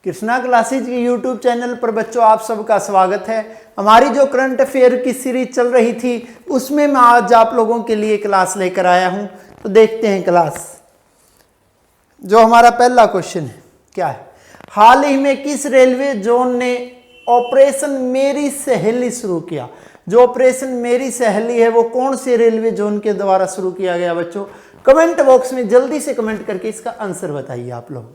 Krishna classes के YouTube channel पर बच्चों आप सबका स्वागत है। हमारी जो करंट अफेयर की सीरीज चल रही थी उसमें मैं आज आप लोगों के लिए क्लास लेकर आया हूं। तो देखते हैं क्लास। जो हमारा पहला क्वेश्चन है क्या है, हाल ही में किस रेलवे जोन ने ऑपरेशन मेरी सहेली शुरू किया। जो ऑपरेशन मेरी सहेली है वो कौन से रेलवे जोन के द्वारा शुरू किया गया बच्चों? कमेंट बॉक्स में जल्दी से कमेंट करके इसका आंसर बताइए आप लोग।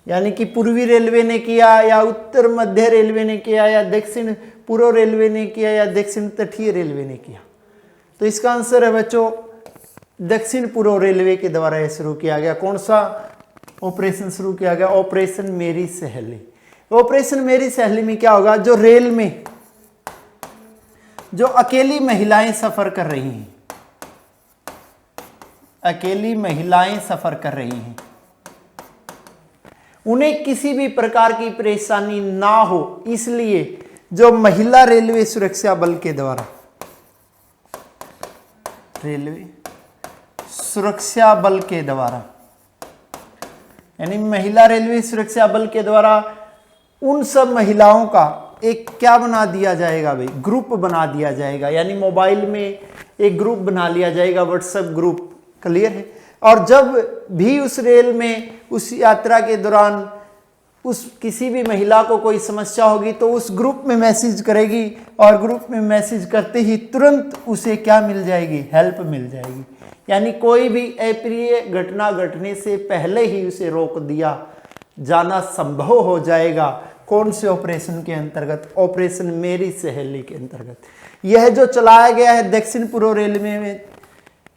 यानी कि पूर्वी रेलवे ने किया या उत्तर मध्य रेलवे ने किया या दक्षिण पूर्व रेलवे ने किया या दक्षिण तटीय रेलवे ने किया। तो इसका आंसर है बच्चों दक्षिण पूर्व रेलवे के द्वारा यह शुरू किया गया। कौन सा ऑपरेशन शुरू किया गया? ऑपरेशन मेरी सहेली। ऑपरेशन मेरी सहेली में क्या होगा, जो रेल में जो अकेली महिलाएं सफर कर रही हैं, अकेली महिलाएं सफर कर रही हैं, उन्हें किसी भी प्रकार की परेशानी ना हो, इसलिए जो महिला रेलवे सुरक्षा बल के द्वारा, रेलवे सुरक्षा बल के द्वारा यानी महिला रेलवे सुरक्षा बल के द्वारा उन सब महिलाओं का एक क्या बना दिया जाएगा भाई, ग्रुप बना दिया जाएगा। यानी मोबाइल में एक ग्रुप बना लिया जाएगा, व्हाट्सएप ग्रुप। क्लियर है? और जब भी उस रेल में उस यात्रा के दौरान उस किसी भी महिला को कोई समस्या होगी तो उस ग्रुप में मैसेज करेगी और ग्रुप में मैसेज करते ही तुरंत उसे क्या मिल जाएगी, हेल्प मिल जाएगी। यानी कोई भी अप्रिय घटना घटने से पहले ही उसे रोक दिया जाना संभव हो जाएगा। कौन से ऑपरेशन के अंतर्गत? ऑपरेशन मेरी सहेली के अंतर्गत। यह जो चलाया गया है दक्षिण पूर्व रेलवे में,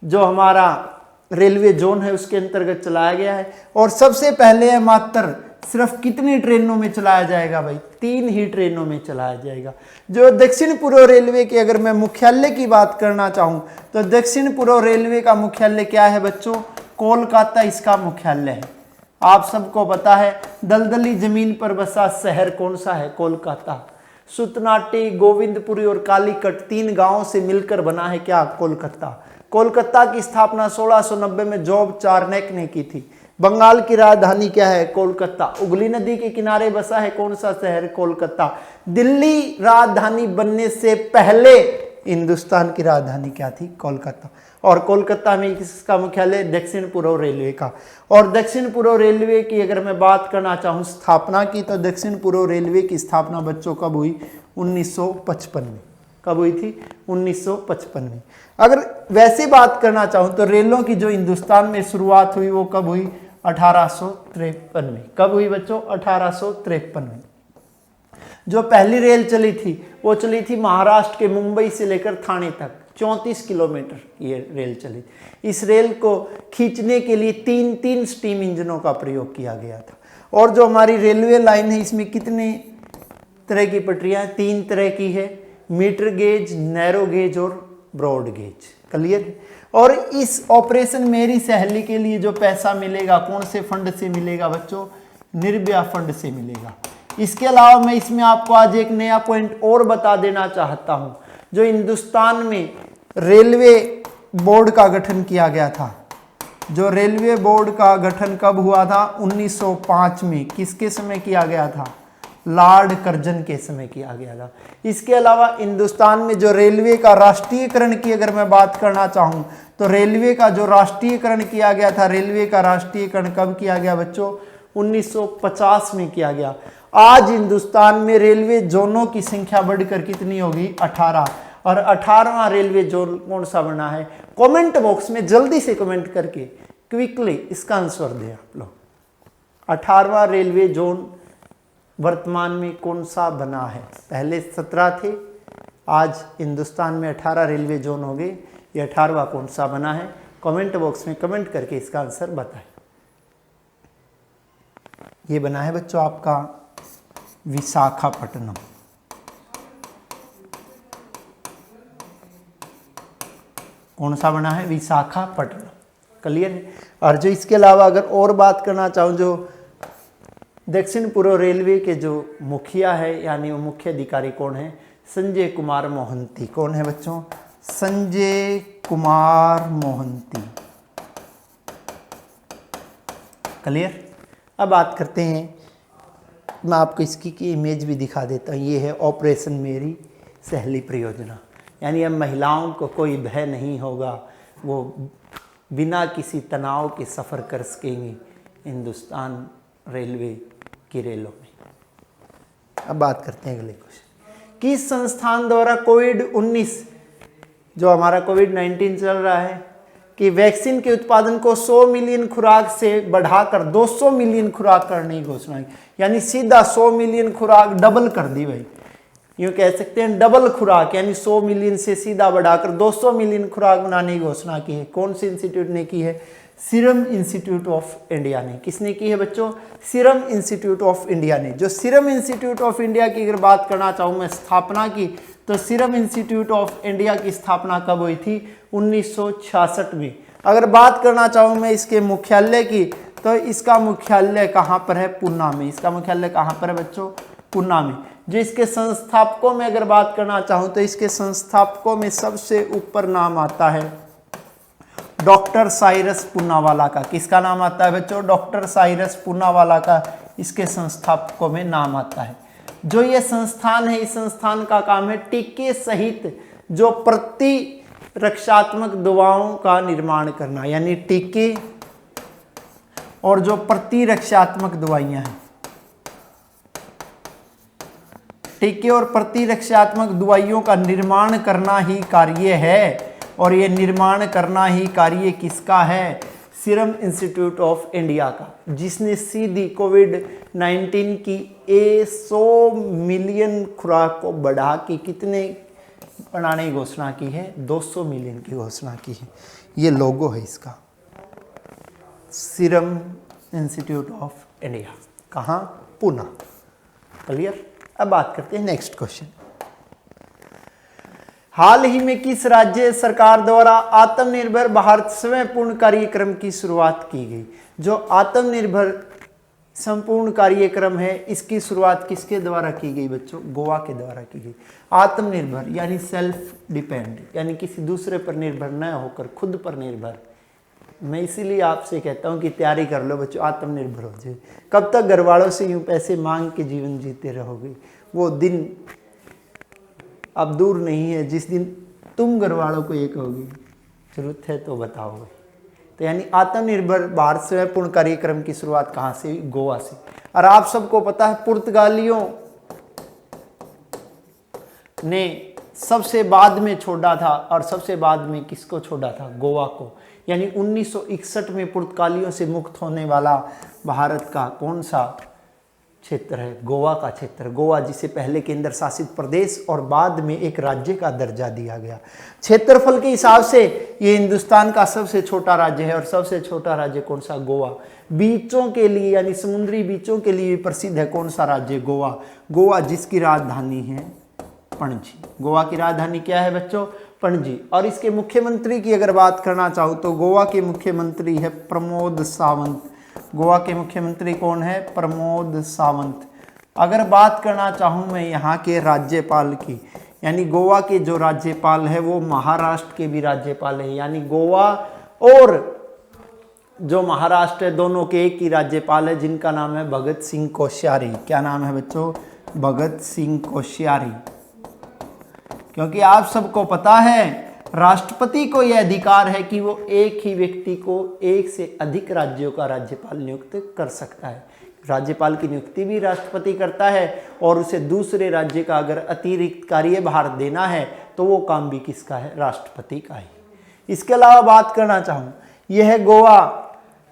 जो हमारा रेलवे जोन है उसके अंतर्गत चलाया गया है। और सबसे पहले है मात्र सिर्फ कितनी ट्रेनों में चलाया जाएगा भाई? 3 ही ट्रेनों में चलाया जाएगा। जो दक्षिण पूर्व रेलवे के अगर मैं मुख्यालय की बात करना चाहूं तो दक्षिण पूर्व रेलवे का मुख्यालय क्या है बच्चों? कोलकाता इसका मुख्यालय है। आप सबको पता है दलदली जमीन पर बसा शहर कौन सा है? कोलकाता। सुतनाटी, गोविंदपुरी और कालीकट 3 गांवों से मिलकर बना है क्या? कोलकाता। कोलकाता की स्थापना 1690 में जॉर्ज चार्नेक ने की थी। बंगाल की राजधानी क्या है? कोलकाता। उगली नदी के किनारे बसा है कौन सा शहर? कोलकाता। दिल्ली राजधानी बनने से पहले हिंदुस्तान की राजधानी क्या थी? कोलकाता। और कोलकाता में किसका मुख्यालय? दक्षिण पूर्व रेलवे का। और दक्षिण पूर्व रेलवे की अगर मैं बात करना चाहूँ स्थापना की, तो दक्षिण पूर्व रेलवे की स्थापना बच्चों कब हुई? 1955 में। कब हुई थी? 1955 में। अगर वैसे बात करना चाहूँ तो रेलों की जो हिंदुस्तान में शुरुआत हुई वो कब हुई? 1853 में। कब हुई बच्चों? 1853 में। जो पहली रेल चली थी वो चली थी महाराष्ट्र के मुंबई से लेकर थाने तक, 34 किलोमीटर ये रेल चली। इस रेल को खींचने के लिए 3 स्टीम इंजनों का प्रयोग किया गया था। और जो हमारी रेलवे लाइन है इसमें कितने तरह की पटरियां? 3 तरह की है, मीटर गेज, नैरो गेज और ब्रॉड गेज। क्लियर? और इस ऑपरेशन मेरी सहेली के लिए जो पैसा मिलेगा कौन से फंड से मिलेगा बच्चों? निर्भया फंड से मिलेगा। इसके अलावा मैं इसमें आपको आज एक नया पॉइंट और बता देना चाहता हूं। जो हिंदुस्तान में रेलवे बोर्ड का गठन किया गया था, जो रेलवे बोर्ड का गठन कब हुआ था? 1905 में। किसके समय किया गया था? लॉर्ड कर्जन के समय किया गया था। इसके अलावा हिंदुस्तान में जो रेलवे का राष्ट्रीयकरण की अगर मैं बात करना चाहूँ तो रेलवे का जो राष्ट्रीयकरण किया गया था, रेलवे का राष्ट्रीयकरण कब किया गया बच्चों? 1950 में किया गया। आज हिंदुस्तान में रेलवे जोनों की संख्या बढ़कर कितनी होगी? 18। और 18वां रेलवे जोन कौन सा बना है? कमेंट बॉक्स में जल्दी से कमेंट करके क्विकली इसका आंसर दें आप लोग। 18वां रेलवे जोन वर्तमान में कौन सा बना है? पहले 17 थे, आज हिंदुस्तान में 18 रेलवे जोन हो गए। ये 18वां कौन सा बना है? कमेंट बॉक्स में कमेंट करके इसका आंसर बताएं। ये बना है बच्चों आपका विशाखापट्टनम। कौन सा बना है? विशाखापट्टनम। क्लियर है? और जो इसके अलावा अगर और बात करना चाहूँ, जो दक्षिण पूर्व रेलवे के जो मुखिया है यानी वो मुख्य अधिकारी कौन है? संजय कुमार मोहंती। कौन है बच्चों? संजय कुमार मोहंती। क्लियर। अब बात करते हैं, मैं आपको इसकी की इमेज भी दिखा देता हूँ। ये है ऑपरेशन मेरी सहेली परियोजना, यानी अब महिलाओं को कोई भय नहीं होगा, वो बिना किसी तनाव के सफ़र कर सकेंगी हिंदुस्तान रेलवे की रेलों में। अब बात करते हैं अगले क्वेश्चन, किस संस्थान द्वारा कोविड-19 जो हमारा कोविड-19 चल रहा है कि वैक्सीन के उत्पादन को 100 मिलियन खुराक से बढ़ाकर 200 मिलियन खुराक करने की घोषणा की, यानी सीधा 100 मिलियन खुराक डबल कर दी भाई, यूँ कह सकते हैं डबल खुराक, यानी 100 मिलियन से सीधा बढ़ाकर 200 मिलियन खुराक बनाने की घोषणा की है। कौन से इंस्टीट्यूट ने की है? सीरम इंस्टीट्यूट ऑफ इंडिया ने। किसने की है बच्चों? सीरम इंस्टीट्यूट ऑफ इंडिया ने। जो सीरम इंस्टीट्यूट ऑफ इंडिया की अगर बात करना चाहूँ मैं स्थापना की, तो सीरम इंस्टीट्यूट ऑफ इंडिया की स्थापना कब हुई थी? 1966 में। अगर बात करना चाहूँ मैं इसके मुख्यालय की, तो इसका मुख्यालय कहाँ पर है? पूना में। इसका मुख्यालय कहाँ पर है बच्चों? पूना में। जो इसके संस्थापकों में अगर बात करना चाहूँ तो इसके संस्थापकों में सबसे ऊपर नाम आता है डॉक्टर साइरस पूनावाला का। किसका नाम आता है बच्चों? डॉक्टर साइरस पूनावाला का इसके संस्थापकों में नाम आता है। जो ये संस्थान है, इस संस्थान का काम है टीके सहित जो प्रतिरक्षात्मक दवाओं का निर्माण करना, यानी टीके और जो प्रतिरक्षात्मक दवाइयां हैं, टीके और प्रतिरक्षात्मक दवाइयों का निर्माण करना ही कार्य है। और ये निर्माण करना ही कार्य किसका है? सीरम इंस्टीट्यूट ऑफ इंडिया का, जिसने सीधी कोविड-19 की 100 मिलियन खुराक को बढ़ा के कितने बनाने की घोषणा की है? 200 मिलियन की घोषणा की है। ये लोगो है इसका, सीरम इंस्टीट्यूट ऑफ इंडिया। कहाँ? पूना। क्लियर। अब बात करते हैं नेक्स्ट क्वेश्चन, हाल ही में किस राज्य सरकार द्वारा आत्मनिर्भर भारत स्वयं पूर्ण कार्यक्रम की शुरुआत की गई? जो आत्मनिर्भर संपूर्ण कार्यक्रम है, इसकी शुरुआत किसके द्वारा की गई बच्चों? गोवा के द्वारा की गई। आत्मनिर्भर यानी सेल्फ डिपेंड, यानी किसी दूसरे पर निर्भर न होकर खुद पर निर्भर। मैं इसीलिए आपसे कहता हूँ कि तैयारी कर लो बच्चों, आत्मनिर्भर हो जाए। कब तक घर वालों से यूँ पैसे मांग के जीवन जीते रहोगे? वो दिन अब दूर नहीं है जिस दिन तुम घर वालों को ये कहोगे जरूरत है तो बताओगे। तो यानी आत्मनिर्भर भारत स्वयं पूर्ण कार्यक्रम की शुरुआत कहाँ से? गोवा से। और आप सबको पता है पुर्तगालियों ने सबसे बाद में छोड़ा था, और सबसे बाद में किसको छोड़ा था? गोवा को। यानी 1961 में पुर्तगालियों से मुक्त होने वाला भारत का कौन सा क्षेत्र है? गोवा का क्षेत्र। गोवा जिसे पहले केंद्र शासित प्रदेश और बाद में एक राज्य का दर्जा दिया गया। क्षेत्रफल के हिसाब से ये हिंदुस्तान का सबसे छोटा राज्य है, और सबसे छोटा राज्य कौन सा? गोवा। बीचों के लिए यानी समुद्री बीचों के लिए प्रसिद्ध है कौन सा राज्य? गोवा। गोवा जिसकी राजधानी है पणजी। गोवा की राजधानी क्या है बच्चों? पणजी। और इसके मुख्यमंत्री की अगर बात करना चाहूँ तो गोवा के मुख्यमंत्री है प्रमोद सावंत। गोवा के मुख्यमंत्री कौन है? प्रमोद सावंत। अगर बात करना चाहूँ मैं यहाँ के राज्यपाल की, यानी गोवा के जो राज्यपाल है वो महाराष्ट्र के भी राज्यपाल हैं। यानी गोवा और जो महाराष्ट्र है दोनों के एक ही राज्यपाल है, जिनका नाम है भगत सिंह कोश्यारी। क्या नाम है बच्चों? भगत सिंह कोश्यारी। क्योंकि आप सबको पता है राष्ट्रपति को यह अधिकार है कि वो एक ही व्यक्ति को एक से अधिक राज्यों का राज्यपाल नियुक्त कर सकता है। राज्यपाल की नियुक्ति भी राष्ट्रपति करता है, और उसे दूसरे राज्य का अगर अतिरिक्त कार्यभार देना है तो वो काम भी किसका है? राष्ट्रपति का ही। इसके अलावा बात करना चाहूँ, यह गोवा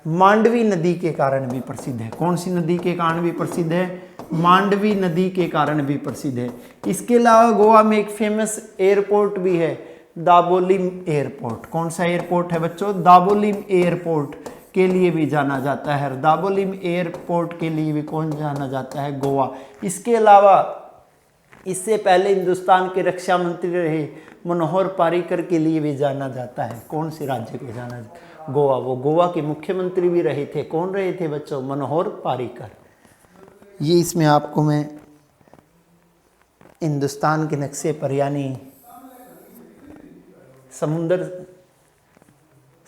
मांडवी नदी के कारण भी प्रसिद्ध है। कौन सी नदी के कारण भी प्रसिद्ध है? मांडवी नदी के कारण भी प्रसिद्ध है। इसके अलावा गोवा में एक फेमस एयरपोर्ट भी है, दाबोलिम एयरपोर्ट। कौन सा एयरपोर्ट है बच्चों? दाबोलिम एयरपोर्ट के लिए भी जाना जाता है। दाबोलिम एयरपोर्ट के लिए भी कौन जाना जाता है? गोवा। इसके अलावा इससे पहले हिंदुस्तान के रक्षा मंत्री रहे मनोहर पारिकर के लिए भी जाना जाता है। कौन से राज्य के जाना जाता है? गोवा। वो गोवा के मुख्यमंत्री भी रहे थे। कौन रहे थे बच्चों? मनोहर पारिकर। ये इसमें आपको मैं हिंदुस्तान के नक्शे पर यानी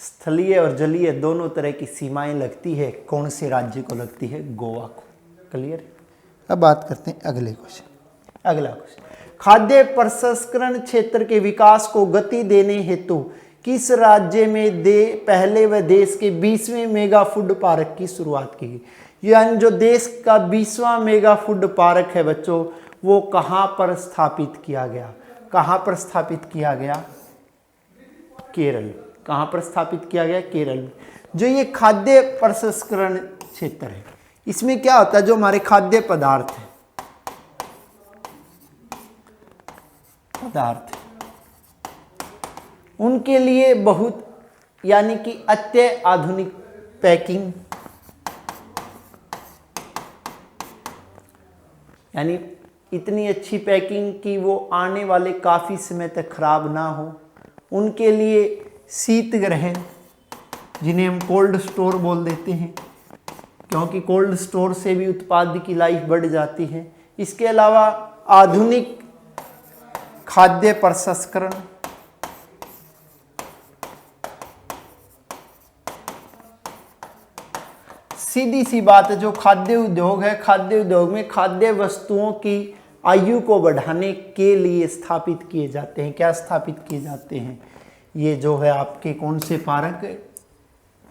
स्थलीय और जलीय दोनों तरह की सीमाएं लगती है। कौन से राज्य को लगती है? गोवा को। क्लियर। अब बात करते हैं अगले क्वेश्चन। अगला क्वेश्चन, खाद्य प्रसंस्करण क्षेत्र के विकास को गति देने हेतु किस राज्य में पहले व देश के 20वें मेगा फूड पार्क की शुरुआत की गई? यानी जो देश का 20वां मेगा फूड पार्क है बच्चों, वो कहां पर स्थापित किया गया? कहां पर स्थापित किया गया? केरल। कहां पर स्थापित किया गया? केरल में। जो ये खाद्य प्रसंस्करण क्षेत्र है, इसमें क्या होता है, जो हमारे खाद्य पदार्थ उनके लिए बहुत यानी कि अत्याधुनिक पैकिंग, यानी इतनी अच्छी पैकिंग कि वो आने वाले काफ़ी समय तक खराब ना हो, उनके लिए शीत गृह, जिन्हें हम कोल्ड स्टोर बोल देते हैं, क्योंकि कोल्ड स्टोर से भी उत्पाद की लाइफ बढ़ जाती है। इसके अलावा आधुनिक खाद्य प्रसंस्करण, सीधी सी बात है, जो खाद्य उद्योग है, खाद्य उद्योग में खाद्य वस्तुओं की आयु को बढ़ाने के लिए स्थापित किए जाते हैं। क्या स्थापित किए जाते हैं? ये जो है आपके कौन से पार्क?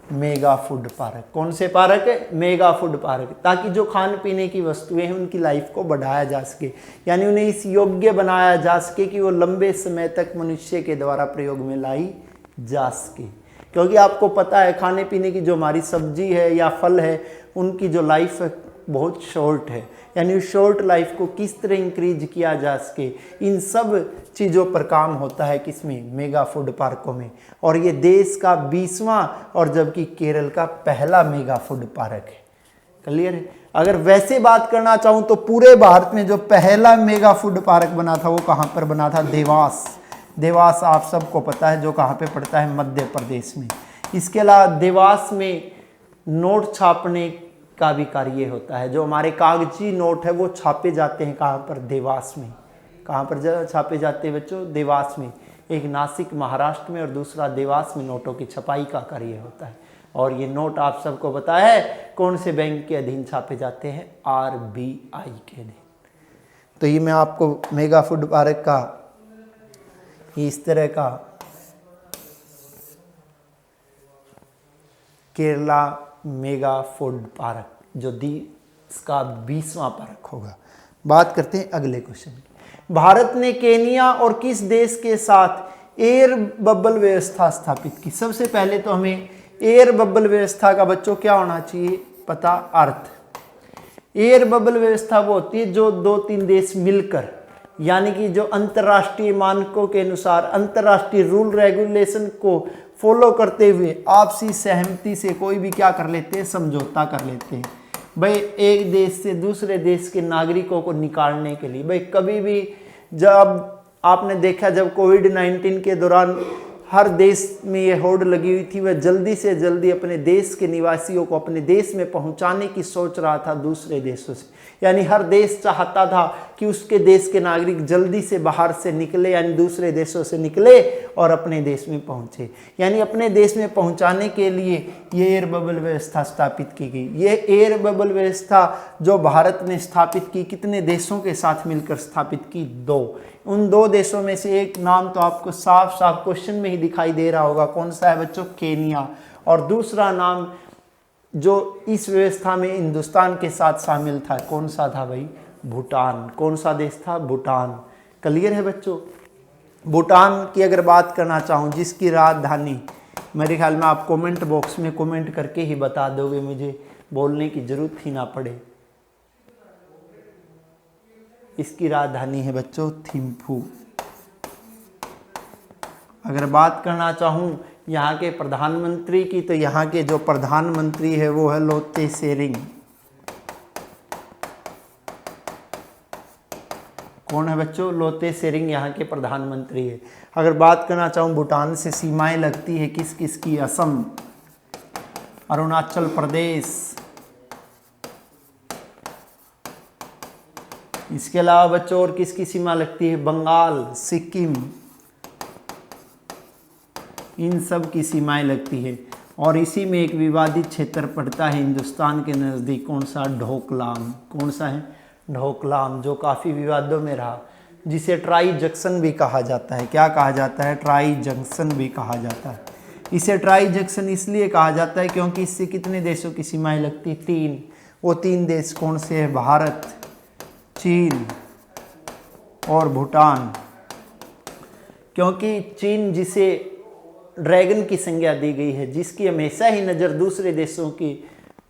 Mega food park. कौन से पार्क? मेगा फूड पार्क, ताकि जो खान पीने की वस्तुएं हैं उनकी लाइफ को बढ़ाया जा सके, यानी उन्हें इस योग्य बनाया जा सके कि वो लंबे समय तक मनुष्य के द्वारा प्रयोग में लाई जा सके। क्योंकि आपको पता है खाने पीने की जो हमारी सब्जी है या फल है, उनकी जो लाइफ है बहुत शॉर्ट है, यानी शॉर्ट लाइफ को किस तरह इंक्रीज किया जा सके, इन सब चीज़ों पर काम होता है किसमें? मेगा फूड पार्कों में। और ये देश का 20वां और जबकि केरल का पहला मेगा फूड पार्क है। क्लियर है। अगर वैसे बात करना चाहूँ तो पूरे भारत में जो पहला मेगा फूड पार्क बना था वो कहाँ पर बना था? देवास। देवास आप सबको पता है जो कहाँ पे पड़ता है? मध्य प्रदेश में। इसके अलावा देवास में नोट छापने का भी कार्य होता है। जो हमारे कागजी नोट है वो छापे जाते हैं कहाँ पर? देवास में। कहाँ पर छापे जाते हैं बच्चों? देवास में। एक नासिक महाराष्ट्र में और दूसरा देवास में नोटों की छपाई का कार्य होता है। और ये नोट आप सबको पता है कौन से बैंक के अधीन छापे जाते हैं? RBI के अधीन। तो ये मैं आपको मेगा फूड पार्क का इस तरह का केरला मेगा फूड पार्क जो देश का 20वां पार्क होगा। बात करते हैं अगले क्वेश्चन की। भारत ने केनिया और किस देश के साथ एयर बबल व्यवस्था स्थापित की? सबसे पहले तो हमें एयर बबल व्यवस्था का बच्चों क्या होना चाहिए पता? अर्थ। एयर बबल व्यवस्था वो होती है जो 2-3 देश मिलकर, यानी कि जो अंतर्राष्ट्रीय मानकों के अनुसार अंतर्राष्ट्रीय रूल रेगुलेशन को फॉलो करते हुए आपसी सहमति से कोई भी क्या कर लेते हैं? समझौता कर लेते हैं। भाई एक देश से दूसरे देश के नागरिकों को निकालने के लिए, भाई कभी भी जब आपने देखा जब कोविड-19 के दौरान हर देश में ये होड़ लगी हुई थी, वह जल्दी से जल्दी अपने देश के निवासियों को अपने देश में पहुंचाने की सोच रहा था दूसरे देशों से। यानी हर देश चाहता था कि उसके देश के नागरिक जल्दी से बाहर से निकले, यानी दूसरे देशों से निकले और अपने देश में पहुंचे। यानी अपने देश में पहुंचाने के लिए ये एयर बबल व्यवस्था स्थापित की गई। ये एयर बबल व्यवस्था जो भारत ने स्थापित की, कितने देशों के साथ मिलकर स्थापित की? 2। उन 2 देशों में से एक नाम तो आपको साफ साफ क्वेश्चन में ही दिखाई दे रहा होगा, कौन सा है बच्चों? केनिया। और दूसरा नाम जो इस व्यवस्था में हिंदुस्तान के साथ शामिल था, कौन सा था भाई? भूटान। कौन सा देश था? भूटान। क्लियर है बच्चों? भूटान की अगर बात करना चाहूँ, जिसकी राजधानी, मेरे ख्याल में आप कमेंट बॉक्स में कमेंट करके ही बता दोगे, मुझे बोलने की जरूरत ही ना पड़े। इसकी राजधानी है बच्चों थिम्फू। अगर बात करना चाहूँ यहाँ के प्रधानमंत्री की, तो यहाँ के जो प्रधानमंत्री है वो है लोते शेरिंग। कौन है बच्चों? लोते शेरिंग यहाँ के प्रधानमंत्री है। अगर बात करना चाहूँ भूटान से सीमाएं लगती है किस किस की? असम, अरुणाचल प्रदेश, इसके अलावा बच्चों और किसकी सीमा लगती है? बंगाल, सिक्किम, इन सब की सीमाएं लगती है। और इसी में एक विवादित क्षेत्र पड़ता है हिंदुस्तान के नज़दीक, कौन सा? ढोकलाम। कौन सा है? ढोकलाम, जो काफ़ी विवादों में रहा, जिसे ट्राई जंक्शन भी कहा जाता है। क्या कहा जाता है? ट्राई जंक्शन भी कहा जाता है। इसे ट्राई जंक्शन इसलिए कहा जाता है क्योंकि इससे कितने देशों की सीमाएं लगती? 3। वो 3 देश कौन से हैं? भारत, चीन और भूटान। क्योंकि चीन, जिसे ड्रैगन की संज्ञा दी गई है, जिसकी हमेशा ही नज़र दूसरे देशों की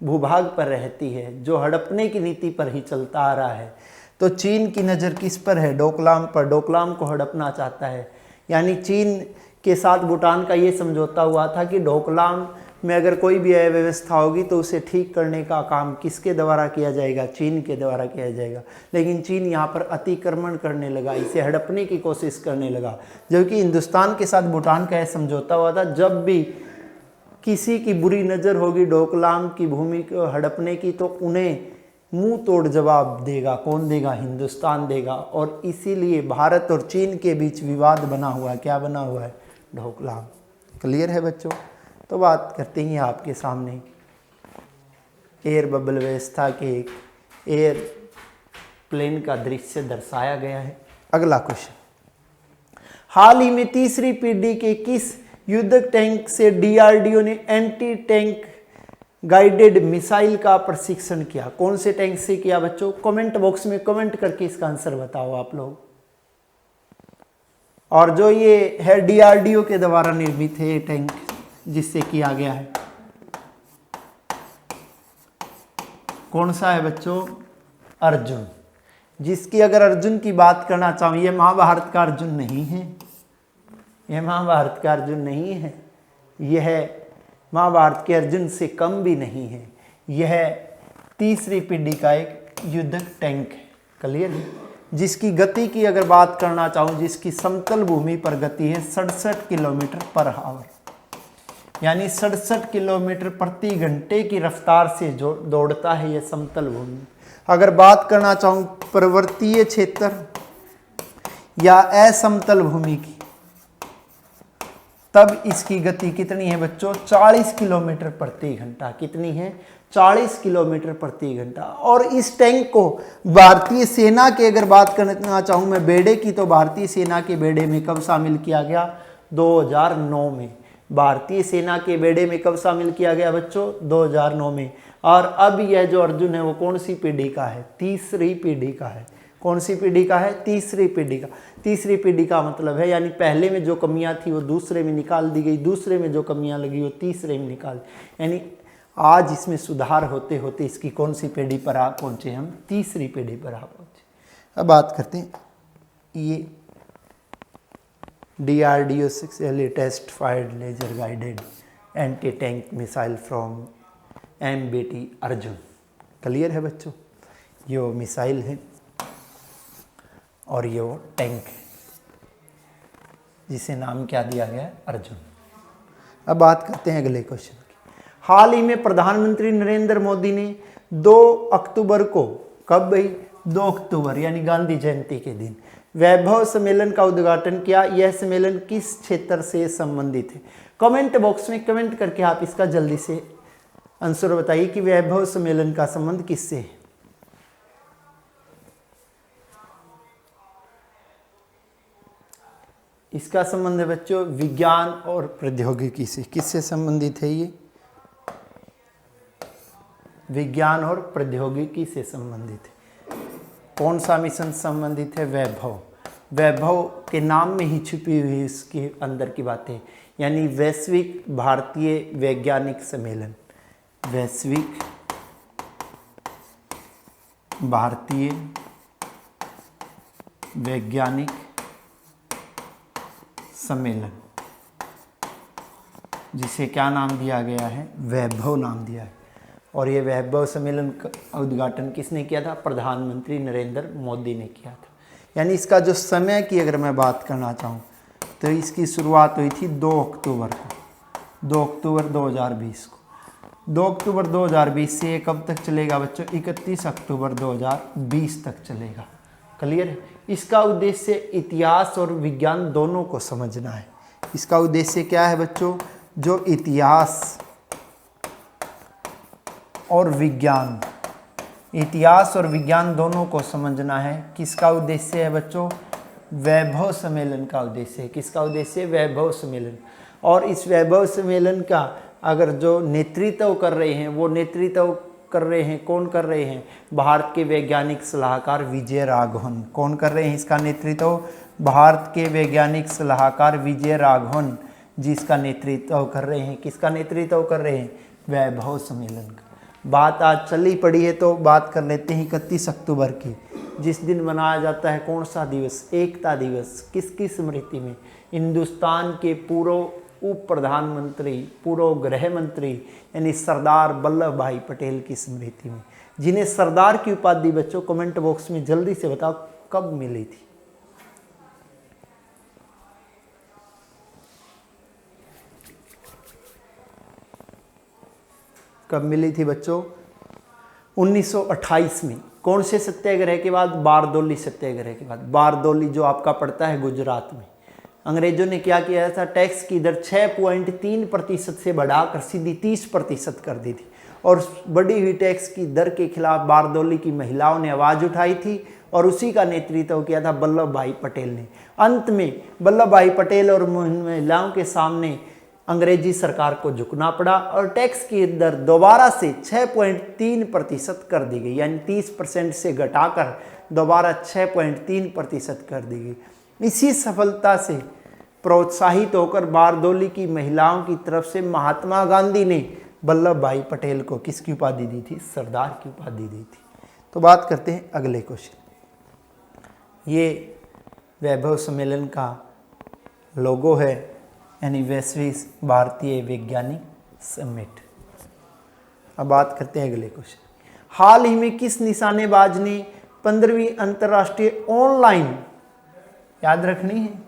भूभाग पर रहती है, जो हड़पने की नीति पर ही चलता आ रहा है, तो चीन की नज़र किस पर है? डोकलाम पर। डोकलाम को हड़पना चाहता है। यानी चीन के साथ भूटान का ये समझौता हुआ था कि डोकलाम में अगर कोई भी अव्यवस्था होगी तो उसे ठीक करने का काम किसके द्वारा किया जाएगा? चीन के द्वारा किया जाएगा। लेकिन चीन यहाँ पर अतिक्रमण करने लगा, इसे हड़पने की कोशिश करने लगा। जबकि हिंदुस्तान के साथ भूटान का यह समझौता हुआ था, जब भी किसी की बुरी नज़र होगी डोकलाम की भूमि को हड़पने की, तो उन्हें मुंह तोड़ जवाब देगा। कौन देगा? हिंदुस्तान देगा। और इसीलिए भारत और चीन के बीच विवाद बना हुआ है। क्या बना हुआ है? ढोकलाम। क्लियर है बच्चों? तो बात करते हैं आपके सामने एयर बबल व्यवस्था के एक एयर प्लेन का दृश्य दर्शाया गया है। अगला क्वेश्चन, हाल ही में तीसरी पीढ़ी के किस युद्धक टैंक से डीआरडीओ ने एंटी टैंक गाइडेड मिसाइल का प्रशिक्षण किया? कौन से टैंक से किया बच्चों? कमेंट बॉक्स में कमेंट करके इसका आंसर बताओ आप लोग। और जो ये है डीआरडीओ के द्वारा निर्मित है ये टैंक, जिससे किया गया है, कौन सा है बच्चों? अर्जुन। जिसकी अगर अर्जुन की बात करना चाहूँ, ये महाभारत का अर्जुन नहीं है, यह महाभारत का अर्जुन नहीं है, यह महाभारत के अर्जुन से कम भी नहीं है, यह तीसरी पीढ़ी का एक युद्धक टैंक है। क्लियर है? जिसकी गति की अगर बात करना चाहूँ, जिसकी समतल भूमि पर गति है 67 किलोमीटर पर आवर, यानी 67 किलोमीटर प्रति घंटे की रफ्तार से जो दौड़ता है यह समतल भूमि। अगर बात करना चाहूँ पर्वतीय क्षेत्र या असमतल भूमि की, तब इसकी गति कितनी है बच्चों? 40 किलोमीटर प्रति घंटा। कितनी है? 40 किलोमीटर प्रति घंटा। और इस टैंक को भारतीय सेना की अगर बात करना चाहूँ मैं बेड़े की, तो भारतीय सेना के बेड़े में कब शामिल किया गया? 2009 में। भारतीय सेना के बेड़े में कब शामिल किया गया बच्चों? 2009 में। और अब यह जो अर्जुन है वो कौन सी पीढ़ी का है? तीसरी पीढ़ी का है। कौन सी पीढ़ी का है? तीसरी पीढ़ी का। तीसरी पीढ़ी का मतलब है यानी पहले में जो कमियां थी वो दूसरे में निकाल दी गई, दूसरे में जो कमियां लगी वो तीसरे में निकाल, यानी आज इसमें सुधार होते होते इसकी कौन सी पीढ़ी पर आ पहुंचे? हम तीसरी पीढ़ी पर आ पहुंचे। अब बात करते हैं ये DRDO latest fired laser guided anti tank missile from MBT Arjun. Clear है बच्चों? ये वो मिसाइल है और ये वो टैंक है जिसे नाम क्या दिया गया है? अर्जुन। अब बात करते हैं अगले क्वेश्चन की। हाल ही में प्रधानमंत्री नरेंद्र मोदी ने 2 अक्टूबर को, कब भाई? 2 अक्टूबर यानी गांधी जयंती के दिन वैभव सम्मेलन का उद्घाटन किया। यह सम्मेलन किस क्षेत्र से संबंधित है? कमेंट बॉक्स में कमेंट करके आप इसका जल्दी से आंसर बताइए कि वैभव सम्मेलन का संबंध किससे है? इसका संबंध है बच्चों विज्ञान और प्रौद्योगिकी से। किससे संबंधित है ये? विज्ञान और प्रौद्योगिकी से संबंधित है। कौन सा मिशन संबंधित है? वैभव। वैभव के नाम में ही छुपी हुई इसके अंदर की बातें, यानी वैश्विक भारतीय वैज्ञानिक सम्मेलन। वैश्विक भारतीय वैज्ञानिक सम्मेलन, जिसे क्या नाम दिया गया है? वैभव नाम दिया है। और ये वैभव सम्मेलन का उद्घाटन किसने किया था? प्रधानमंत्री नरेंद्र मोदी ने किया था। यानी इसका जो समय की अगर मैं बात करना चाहूँ तो इसकी शुरुआत हुई थी 2 अक्टूबर को, 2 अक्टूबर 2020 को। 2 अक्टूबर 2020 से कब तक चलेगा बच्चों? 31 अक्टूबर 2020 तक चलेगा। क्लियर है? इसका उद्देश्य इतिहास और विज्ञान दोनों को समझना है। इसका उद्देश्य क्या है बच्चों? जो इतिहास और विज्ञान, इतिहास और विज्ञान दोनों को समझना है। किसका उद्देश्य है बच्चों? वैभव सम्मेलन का उद्देश्य है। किसका उद्देश्य? वैभव सम्मेलन। और इस वैभव सम्मेलन का अगर जो नेतृत्व कर रहे हैं, वो नेतृत्व कर रहे हैं, कौन कर रहे हैं? भारत के वैज्ञानिक सलाहकार विजय राघवन। कौन कर रहे हैं इसका नेतृत्व? भारत के वैज्ञानिक सलाहकार विजय राघवन जी इसका नेतृत्व कर रहे हैं। किसका नेतृत्व कर रहे हैं? वैभव सम्मेलन का। बात आज चली पड़ी है तो बात कर लेते हैं 31 अक्टूबर की, जिस दिन मनाया जाता है कौन सा दिवस? एकता दिवस। किसकी स्मृति में? हिंदुस्तान के पूर्व उप प्रधानमंत्री, पूर्व गृह मंत्री यानी सरदार वल्लभ भाई पटेल की स्मृति में, जिन्हें सरदार की उपाधि बच्चों कमेंट बॉक्स में जल्दी से बताओ कब मिली थी? कब मिली थी बच्चों? 1928 में। कौन से सत्याग्रह के बाद? बारदौली सत्याग्रह के बाद। बारदौली जो आपका पड़ता है गुजरात में। अंग्रेजों ने क्या किया था? टैक्स की दर 6.3% से बढ़ाकर सीधी 30% कर दी थी। और बढ़ी हुई टैक्स की दर के खिलाफ बारदौली की महिलाओं ने आवाज़ उठाई थी और उसी का नेतृत्व किया था वल्लभ भाई पटेल ने। अंत में वल्लभ भाई पटेल और महिलाओं के सामने अंग्रेजी सरकार को झुकना पड़ा और टैक्स की दर दोबारा से 6.3% कर दी गई, यानी 30% से घटाकर दोबारा 6.3% कर दी गई। इसी सफलता से प्रोत्साहित होकर बारदौली की महिलाओं की तरफ से महात्मा गांधी ने वल्लभ भाई पटेल को किसकी उपाधि दी थी? सरदार की उपाधि दी थी। तो बात करते हैं अगले क्वेश्चन। ये वैभव सम्मेलन का लोगो है, यानी वैश्विक भारतीय वैज्ञानिक समिट। अब बात करते हैं अगले क्वेश्चन। हाल ही में किस निशानेबाज ने 15वीं अंतर्राष्ट्रीय ऑनलाइन, याद रखनी है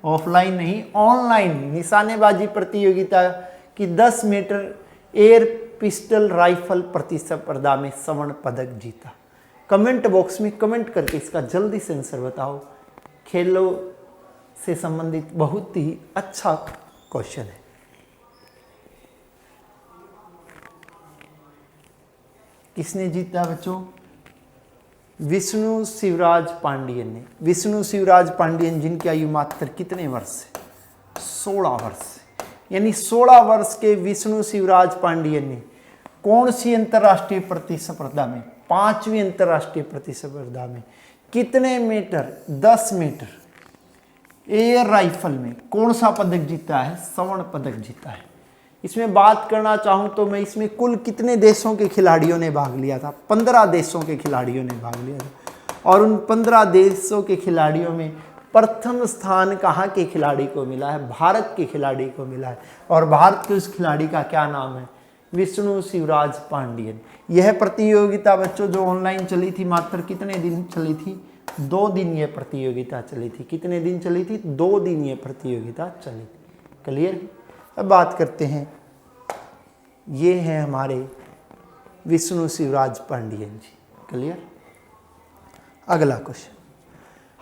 ऑफलाइन नहीं ऑनलाइन निशानेबाजी प्रतियोगिता की 10 मीटर एयर पिस्टल राइफल प्रतिस्पर्धा में स्वर्ण पदक जीता? कमेंट बॉक्स में कमेंट करके इसका जल्दी से आंसर बताओ। खेलों से संबंधित बहुत ही अच्छा क्वेश्चन है। किसने जीता बच्चों? विष्णु शिवराज पांडियन ने। विष्णु शिवराज पांडियन जिनकी आयु मात्र कितने वर्ष है? 16 वर्ष। यानी 16 वर्ष के विष्णु शिवराज पांडियन ने कौन सी अंतर्राष्ट्रीय प्रतिस्पर्धा में? 5वीं अंतर्राष्ट्रीय प्रतिस्पर्धा में कितने मीटर? 10 मीटर एयर राइफल में कौन सा पदक जीता है? स्वर्ण पदक जीता है। इसमें बात करना चाहूं तो मैं इसमें कुल कितने देशों के खिलाड़ियों ने भाग लिया था? 15 देशों के खिलाड़ियों ने भाग लिया था। और उन 15 देशों के खिलाड़ियों में प्रथम स्थान कहाँ के खिलाड़ी को मिला है? भारत के खिलाड़ी को मिला है। और भारत के उस खिलाड़ी का क्या नाम है? विष्णु शिवराज पांडियन। यह प्रतियोगिता बच्चों जो ऑनलाइन चली थी, मात्र कितने दिन चली थी? 2 दिन ये प्रतियोगिता चली थी। कितने दिन चली थी? 2 दिन ये प्रतियोगिता चली थी। क्लियर? अब बात करते हैं, ये हैं हमारे विष्णु शिवराज पांडियन जी। क्लियर? अगला क्वेश्चन।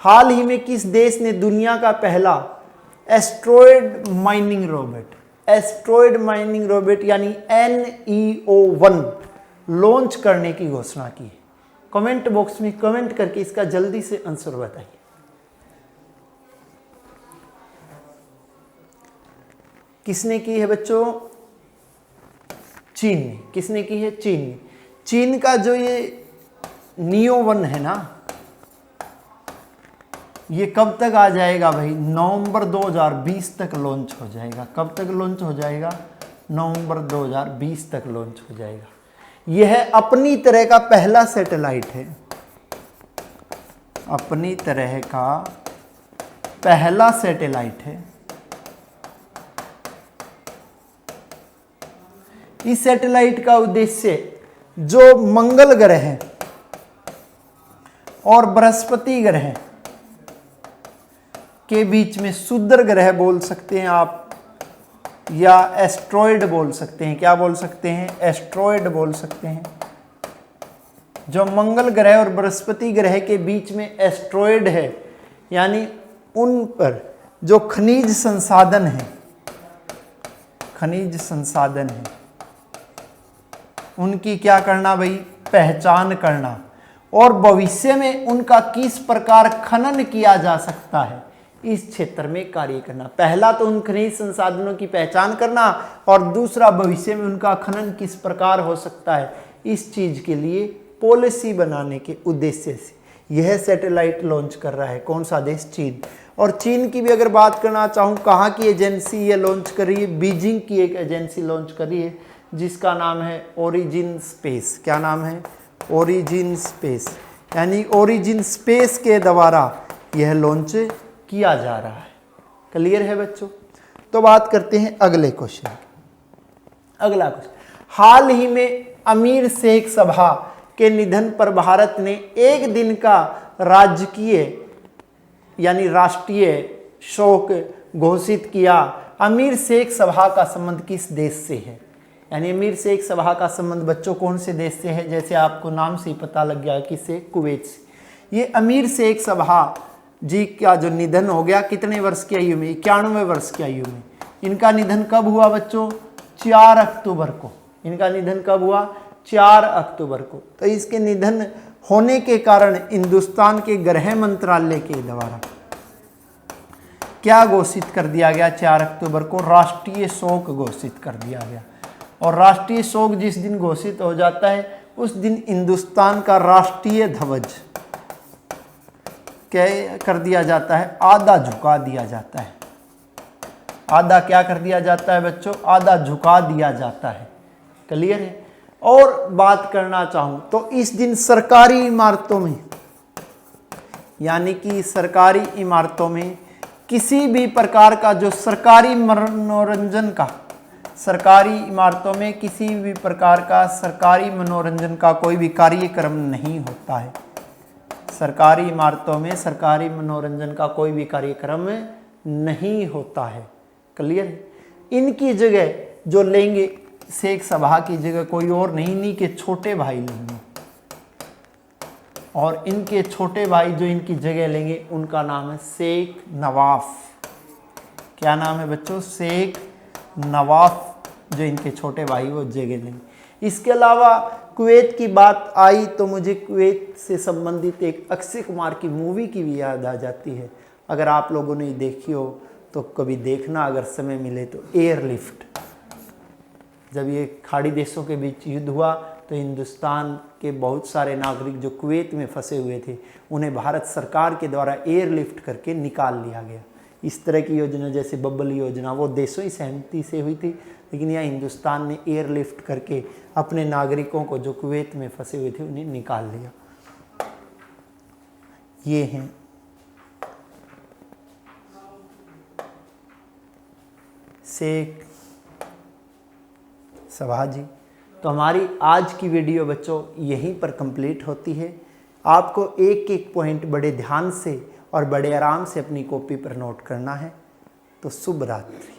हाल ही में किस देश ने दुनिया का पहला asteroid mining robot, asteroid mining robot यानी NEO-1 लॉन्च करने की घोषणा की है? कमेंट बॉक्स में कमेंट करके इसका जल्दी से आंसर बताइए। किसने की है बच्चों? चीन ने। किसने की है? चीन ने। चीन का जो ये NEO-1 है ना, ये कब तक आ जाएगा भाई? नवंबर 2020 तक लॉन्च हो जाएगा। कब तक लॉन्च हो जाएगा? नवंबर 2020 तक लॉन्च हो जाएगा। यह अपनी तरह का पहला सैटेलाइट है, अपनी तरह का पहला सैटेलाइट है। इस सैटेलाइट का उद्देश्य जो मंगल ग्रह और बृहस्पति ग्रह के बीच में क्षुद्र ग्रह बोल सकते हैं आप, या एस्ट्रॉयड बोल सकते हैं। क्या बोल सकते हैं? एस्ट्रॉयड बोल सकते हैं। जो मंगल ग्रह और बृहस्पति ग्रह के बीच में एस्ट्रॉयड है, यानी उन पर जो खनिज संसाधन है, खनिज संसाधन है, उनकी क्या करना भाई, पहचान करना, और भविष्य में उनका किस प्रकार खनन किया जा सकता है, इस क्षेत्र में कार्य करना। पहला तो उन खनिज संसाधनों की पहचान करना, और दूसरा भविष्य में उनका खनन किस प्रकार हो सकता है, इस चीज के लिए पॉलिसी बनाने के उद्देश्य से यह सैटेलाइट लॉन्च कर रहा है। कौन सा देश? चीन। और चीन की भी अगर बात करना चाहूँ, कहाँ की एजेंसी ये लॉन्च कर रही है? बीजिंग की एक एजेंसी लॉन्च कर रही है जिसका नाम है ओरिजिन स्पेस। क्या नाम है? Origin space. यानी ओरिजिन स्पेस के द्वारा यह लॉन्च किया जा रहा है। क्लियर है बच्चों? तो बात करते हैं अगले क्वेश्चन। अगला क्वेश्चन, हाल ही में अमीर शेख सभा के निधन पर भारत ने एक दिन का राजकीय यानी राष्ट्रीय शोक घोषित किया। अमीर शेख सभा का संबंध किस देश से है? यानी अमीर शेख सभा का संबंध बच्चों कौन से देश से है? जैसे आपको नाम से ही पता लग गया, किससे? कुवैत से। ये अमीर शेख सभा जी का जो निधन हो गया, कितने वर्ष की आयु में? 91 वर्ष की आयु में। इनका निधन कब हुआ बच्चों? 4 अक्टूबर को। इनका निधन कब हुआ? 4 अक्टूबर को। तो इसके निधन होने के कारण हिंदुस्तान के गृह मंत्रालय के द्वारा क्या घोषित कर दिया गया? 4 अक्टूबर को राष्ट्रीय शोक घोषित कर दिया गया। और राष्ट्रीय शोक जिस दिन घोषित हो जाता है उस दिन हिंदुस्तान का राष्ट्रीय ध्वज क्या कर दिया जाता है? आधा झुका दिया जाता है। आधा क्या कर दिया जाता है बच्चों? आधा झुका दिया जाता है। क्लियर है? और बात करना चाहूं तो इस दिन सरकारी इमारतों में, यानी कि सरकारी इमारतों में किसी भी प्रकार का जो सरकारी मनोरंजन का, सरकारी इमारतों में किसी भी प्रकार का सरकारी मनोरंजन का कोई भी कार्यक्रम नहीं होता है। सरकारी इमारतों में सरकारी मनोरंजन का कोई भी कार्यक्रम नहीं होता है। क्लियर है? इनकी जगह जो लेंगे शेख सभा की जगह कोई और नहीं के छोटे भाई लेंगे, और इनके छोटे भाई जो इनकी जगह लेंगे उनका नाम है शेख नवाफ। क्या नाम है बच्चों? शेख नवाफ। जो इनके छोटे भाई वो जगह लेंगे। इसके अलावा कुवैत की बात आई तो मुझे कुवैत से संबंधित एक अक्षय कुमार की मूवी की भी याद आ जाती है। अगर आप लोगों ने देखी हो तो कभी देखना अगर समय मिले तो। एयरलिफ्ट। जब ये खाड़ी देशों के बीच युद्ध हुआ तो हिंदुस्तान के बहुत सारे नागरिक जो कुवैत में फंसे हुए थे उन्हें भारत सरकार के द्वारा एयरलिफ्ट करके निकाल लिया गया। इस तरह की योजना जैसे बब्बल योजना वो देशों ही सहमति से हुई थी, लेकिन यहाँ हिंदुस्तान ने एयरलिफ्ट करके अपने नागरिकों को जो कुवैत में फंसे हुए थे उन्हें निकाल लिया। ये हैं शेख सभा जी। तो हमारी आज की वीडियो बच्चों यहीं पर कंप्लीट होती है। आपको एक एक पॉइंट बड़े ध्यान से और बड़े आराम से अपनी कॉपी पर नोट करना है। तो शुभ रात्रि।